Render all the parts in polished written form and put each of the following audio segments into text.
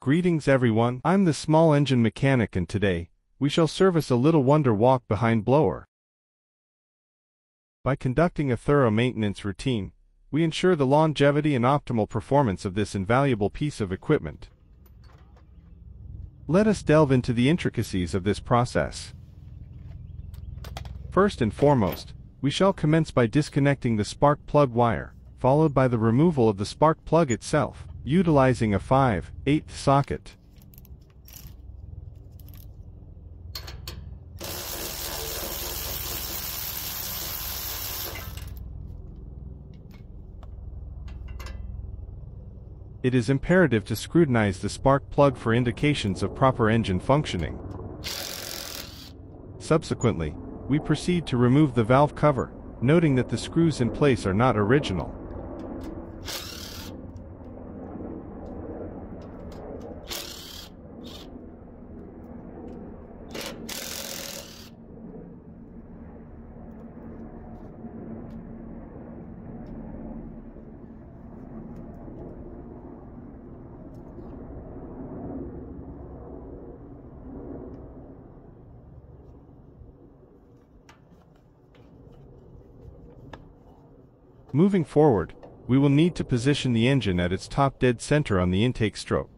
Greetings everyone, I'm the small engine mechanic and today, we shall service a little wonder walk behind blower. By conducting a thorough maintenance routine, we ensure the longevity and optimal performance of this invaluable piece of equipment. Let us delve into the intricacies of this process. First and foremost, we shall commence by disconnecting the spark plug wire, followed by the removal of the spark plug itself, utilizing a 5/8 socket. It is imperative to scrutinize the spark plug for indications of proper engine functioning. Subsequently, we proceed to remove the valve cover, noting that the screws in place are not original. Moving forward, we will need to position the engine at its top dead center on the intake stroke.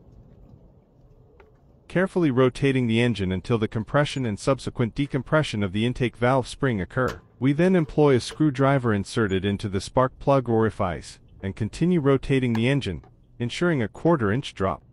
Carefully rotating the engine until the compression and subsequent decompression of the intake valve spring occur. We then employ a screwdriver inserted into the spark plug orifice, and continue rotating the engine, ensuring a 1/4 inch drop.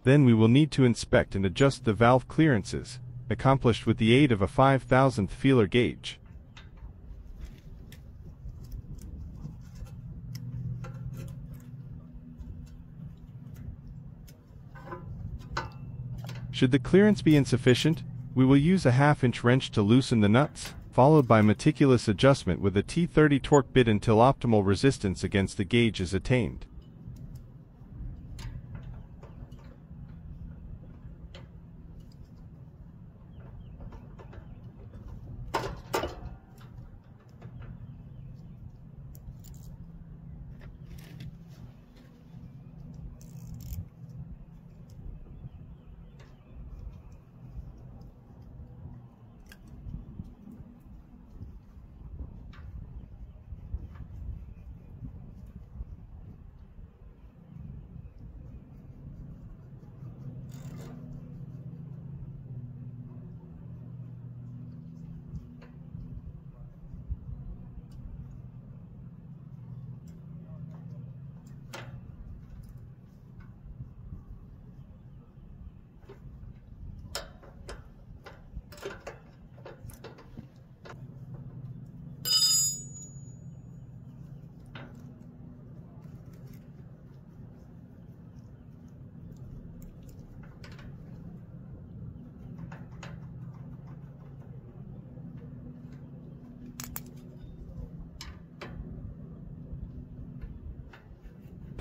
Then we will need to inspect and adjust the valve clearances, accomplished with the aid of a 5/1000th feeler gauge. Should the clearance be insufficient, we will use a 1/2 inch wrench to loosen the nuts, followed by meticulous adjustment with a T30 torque bit until optimal resistance against the gauge is attained.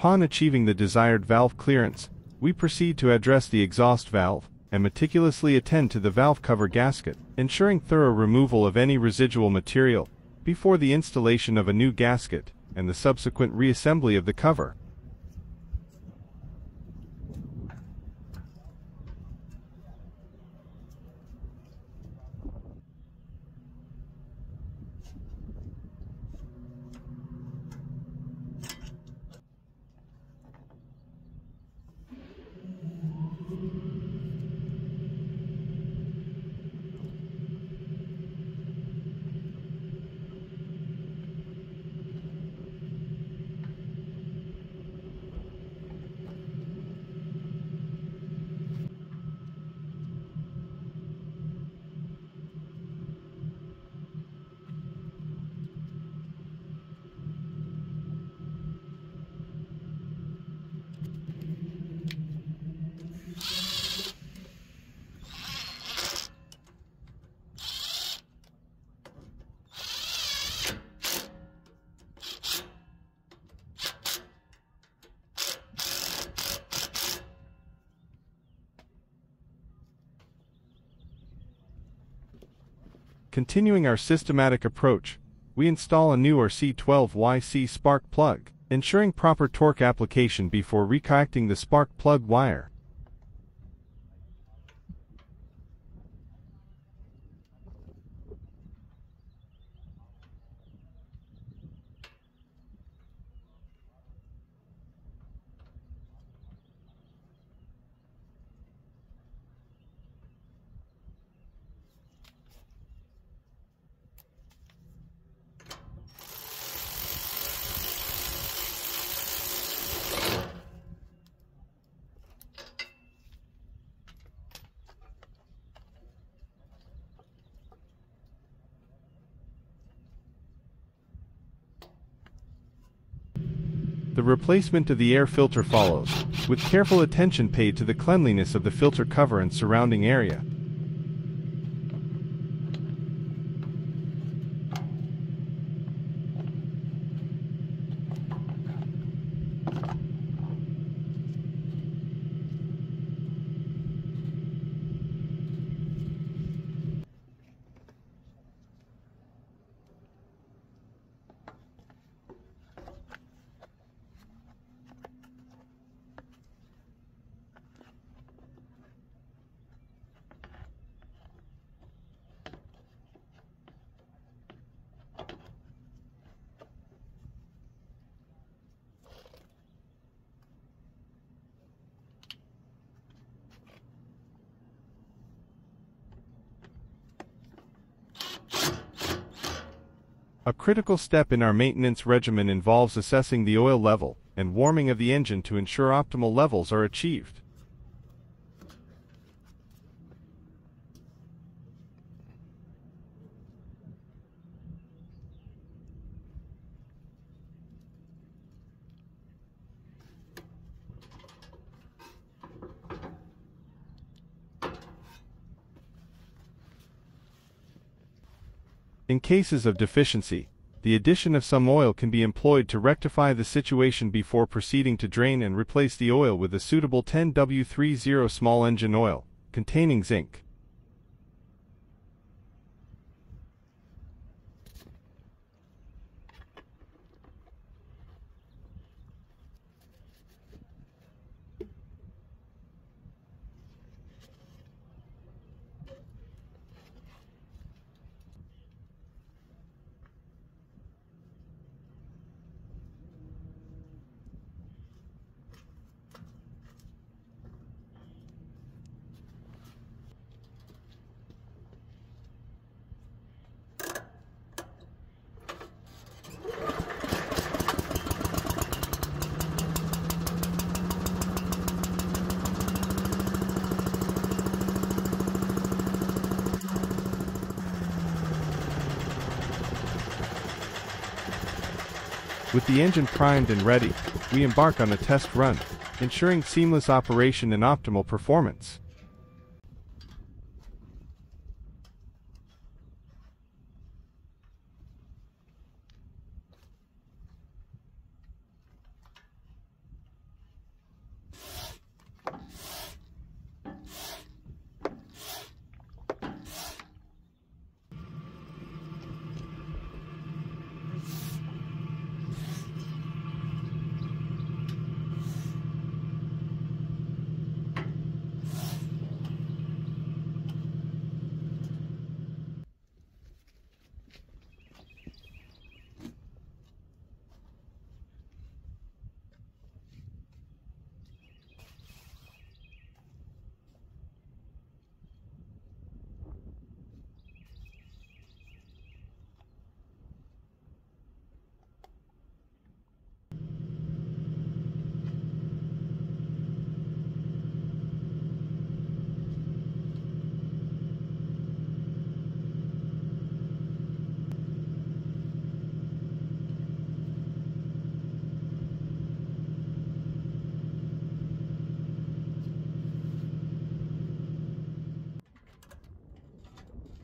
Upon achieving the desired valve clearance, we proceed to address the exhaust valve, and meticulously attend to the valve cover gasket, ensuring thorough removal of any residual material, before the installation of a new gasket, and the subsequent reassembly of the cover. Continuing our systematic approach, we install a new RC12YC spark plug, ensuring proper torque application before reconnecting the spark plug wire. The replacement of the air filter follows, with careful attention paid to the cleanliness of the filter cover and surrounding area. A critical step in our maintenance regimen involves assessing the oil level and warming of the engine to ensure optimal levels are achieved. In cases of deficiency, the addition of some oil can be employed to rectify the situation before proceeding to drain and replace the oil with a suitable 10W30 small engine oil, containing zinc. With the engine primed and ready, we embark on a test run, ensuring seamless operation and optimal performance.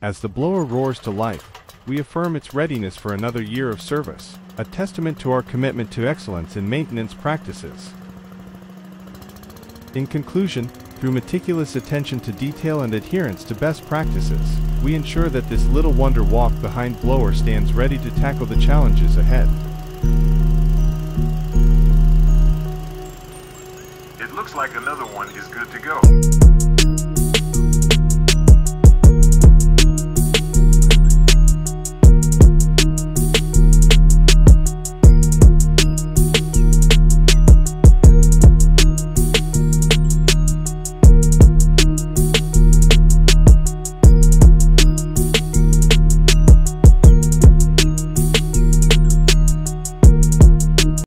As the blower roars to life, we affirm its readiness for another year of service, a testament to our commitment to excellence in maintenance practices. In conclusion, Through meticulous attention to detail and adherence to best practices, we ensure that this little wonder walk behind blower stands ready to tackle the challenges ahead. It looks like another one is good to go.